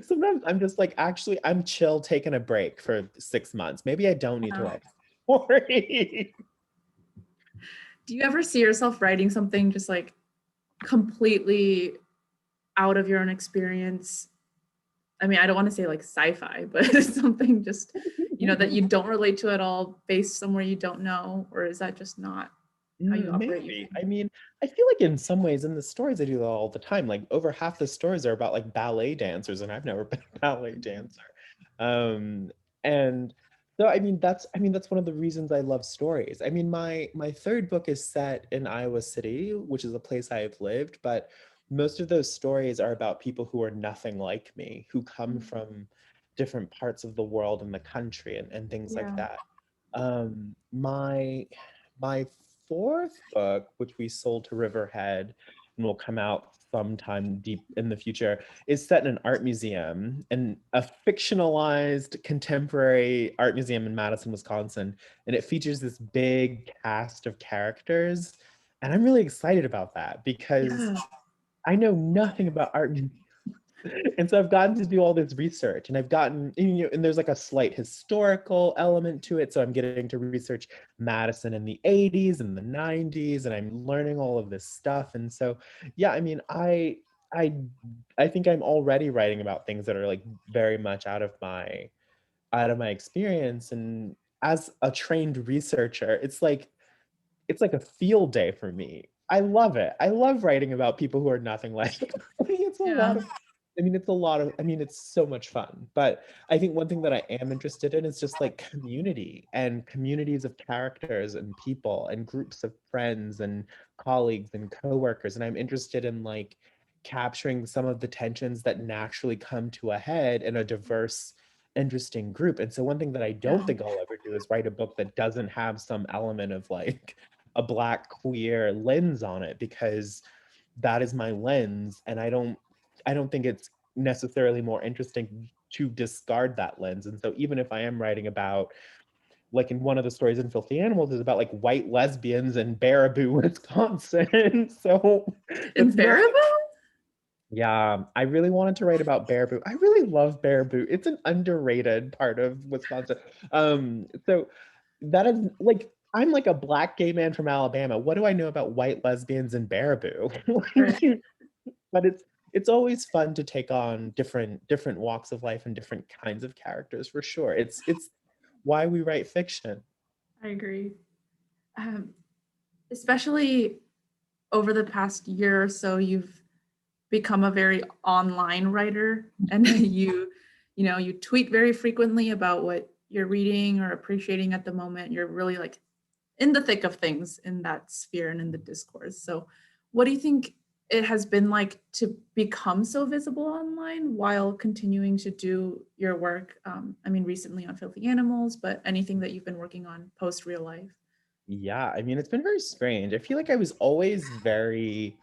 sometimes I'm just like, actually, I'm chill taking a break for 6 months. Maybe I don't need to Yeah. write a story. Do you ever see yourself writing something just like completely out of your own experience? I mean, I don't want to say like sci-fi, but something just, that you don't relate to at all, based somewhere you don't know, or is that just not how you operate, you Maybe. think? I mean, I feel like in some ways in the stories I do that all the time. Like over half the stories are about like ballet dancers, and I've never been a ballet dancer. Um, and so I mean that's one of the reasons I love stories. I mean, my third book is set in Iowa City, which is a place I have lived, but most of those stories are about people who are nothing like me, who come Mm. from different parts of the world and the country and things like Yeah. that. My fourth book, which we sold to Riverhead and will come out sometime deep in the future, is set in an art museum, and a fictionalized contemporary art museum in Madison, Wisconsin. And it features this big cast of characters. And I'm really excited about that because Yeah. I know nothing about art. And so I've gotten to do all this research, and and there's like a slight historical element to it. So I'm getting to research Madison in the 80s and the 90s, and I'm learning all of this stuff. And so, yeah, I mean, I, I think I'm already writing about things that are like very much out of my experience. And as a trained researcher, it's like a field day for me. I love it. I love writing about people who are nothing like me. It's a Yeah. lot of, it's so much fun. But I think one thing that I am interested in is just like community and communities of characters and people and groups of friends and colleagues and coworkers. And I'm interested in like capturing some of the tensions that naturally come to a head in a diverse, interesting group. And so one thing that I don't Yeah. think I'll ever do is write a book that doesn't have some element of like a Black queer lens on it, because that is my lens, and I don't think it's necessarily more interesting to discard that lens. And so even if I am writing about, like in one of the stories in Filthy Animals is about like white lesbians in Baraboo, Wisconsin. So In it's not, Baraboo? Yeah, I really wanted to write about Baraboo. I really love Baraboo. It's an underrated part of Wisconsin. So that is like I'm like a black gay man from Alabama. What do I know about white lesbians and Baraboo? Right. But it's always fun to take on different walks of life and different kinds of characters for sure. It's why we write fiction. I agree. Um, Especially over the past year or so, you've become a very online writer, and you tweet very frequently about what you're reading or appreciating at the moment. You're really like in the thick of things in that sphere and in the discourse. So, what do you think it has been like to become so visible online while continuing to do your work? I mean, recently on Filthy Animals, but anything that you've been working on post real life? Yeah, I mean, it's been very strange. I feel like I was always like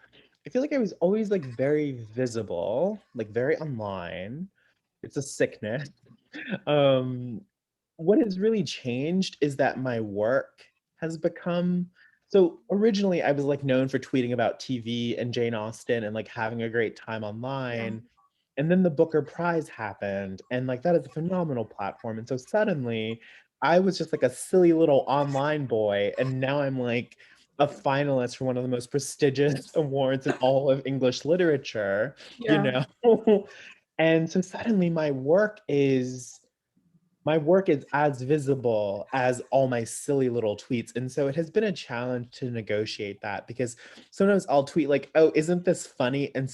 very visible, like very online. It's a sickness. Um, what has really changed is that my work has become so originally I was like known for tweeting about TV and Jane Austen and like having a great time Yeah. online. And then the Booker Prize happened, and like that is a phenomenal platform. And so suddenly I was just like a silly little online boy, and now I'm like a finalist for one of the most prestigious awards in all of English literature, you Yeah. know? And so suddenly my work is as visible as all my silly little tweets. And so it has been a challenge to negotiate that because sometimes I'll tweet like, oh, isn't this funny? And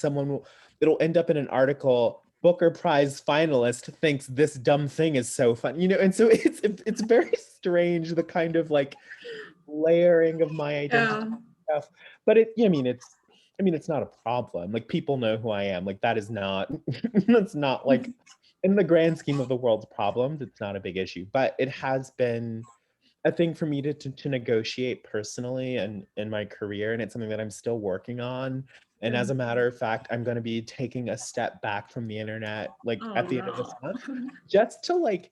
it'll end up in an article, Booker Prize finalist thinks this dumb thing is so fun, And so it's very strange, the kind of like layering of my identity Yeah. stuff. But it's not a problem. Like people know who I am. Like that is not that's not like in the grand scheme of the world's problems, it's not a big issue. But it has been a thing for me to negotiate personally and in my career. And it's something that I'm still working on. And Yeah. as a matter of fact, I'm going to be taking a step back from the internet like Oh at the end of this no. month, just to like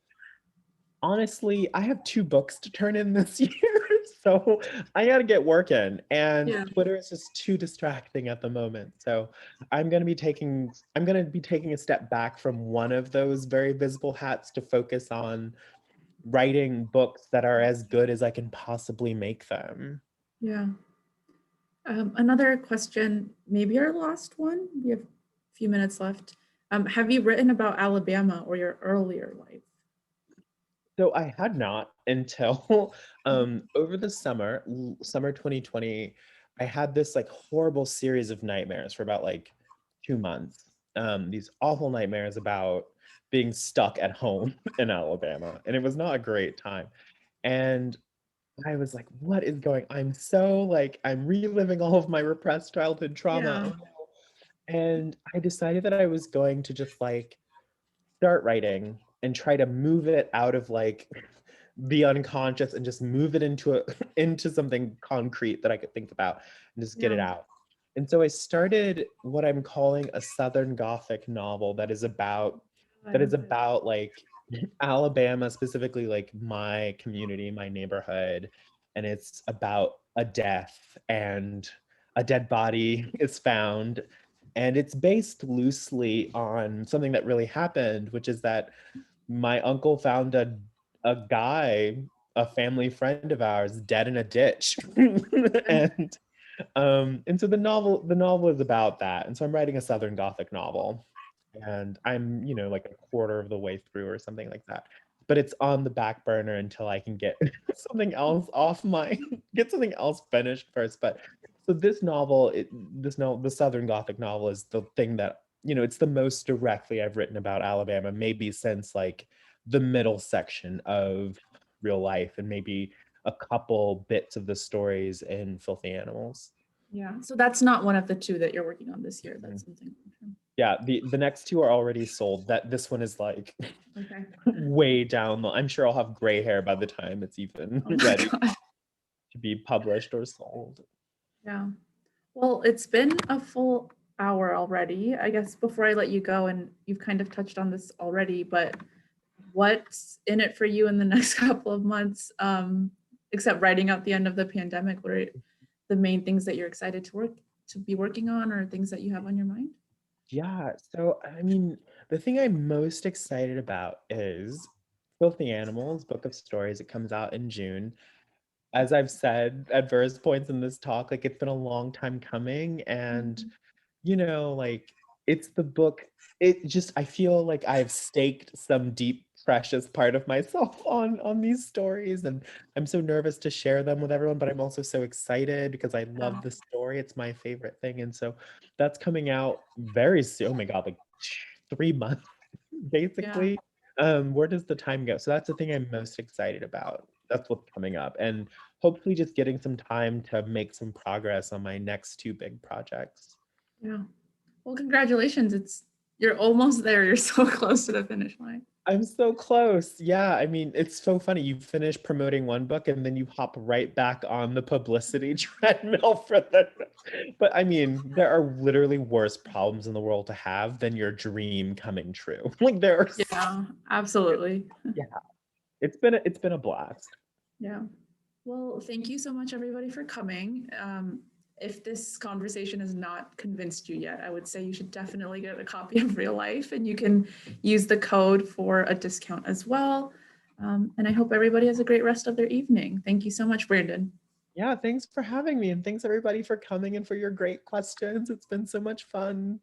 honestly, I have 2 books to turn in this year, so I gotta get working, and Yeah. Twitter is just too distracting at the moment. So I'm gonna be taking a step back from one of those very visible hats to focus on writing books that are as good as I can possibly make them. Yeah. Another question, maybe our last one. We have a few minutes left. Have you written about Alabama or your earlier life? So I had not until Mhm. over the summer 2020, I had this like horrible series of nightmares for about like 2 months. These awful nightmares about being stuck at home in Alabama, and it was not a great time. And I was like, "What is going? I'm reliving all of my repressed childhood trauma." Yeah. Oh, no. And I decided that I was going to just like start writing and try to move it out of like the unconscious and just move it into something concrete that I could think about and just get Yeah. it out. And so I started what I'm calling a Southern Gothic novel I that is love it. about like Alabama, specifically like my community, my neighborhood, and it's about a death and a dead body is found, and it's based loosely on something that really happened, which is that my uncle found a guy, a family friend of ours, dead in a ditch. Okay. And so the novel is about that. And so I'm writing a Southern Gothic novel. And I'm, like a quarter of the way through or something like that. But it's on the back burner until I can get something else get something else finished first. But so the Southern Gothic novel is the thing that, it's the most directly I've written about Alabama, maybe since like the middle section of real life and maybe a couple bits of the stories in Filthy Animals. Yeah. So that's not one of the two that you're working on this year. Mhm. That's something long-term. Yeah, the next two are already sold. That this one is like Okay. way down. I'm sure I'll have gray hair by the time it's even Oh my ready God. to be published or sold. Yeah. Well, it's been a full hour already. I guess before I let you go, and you've kind of touched on this already, but what's in it for you in the next couple of months, except writing out the end of the pandemic? What are the main things that you're excited to be working on, or things that you have on your mind? Yeah, so I mean, the thing I'm most excited about is Filthy Animals, Book of Stories. It comes out in June. As I've said at various points in this talk, like it's been a long time coming, and Mhm. like it's the book, it just, I feel like I've staked some deep precious part of myself on these stories, and I'm so nervous to share them with everyone, but I'm also so excited because I love Yeah. the story. It's my favorite thing. And so that's coming out very soon. Oh my God, like 3 months Yeah. basically. Where does the time go? So that's the thing I'm most excited about. That's what's coming up. And hopefully just getting some time to make some progress on my next two big projects. Yeah. Well, congratulations. You're almost there. You're so close to the finish line. I'm so close. Yeah, I mean, it's so funny. You finish promoting one book and then you hop right back on the publicity treadmill for the. But I mean, there are literally worse problems in the world to have than your dream coming true. Like there's. Yeah, absolutely. Yeah, it's been a blast. Yeah. Well, thank you so much, everybody, for coming. If this conversation has not convinced you yet, I would say you should definitely get a copy of Real Life, and you can use the code for a discount as well. And I hope everybody has a great rest of their evening. Thank you so much, Brandon. Yeah, thanks for having me, and thanks everybody for coming and for your great questions. It's been so much fun.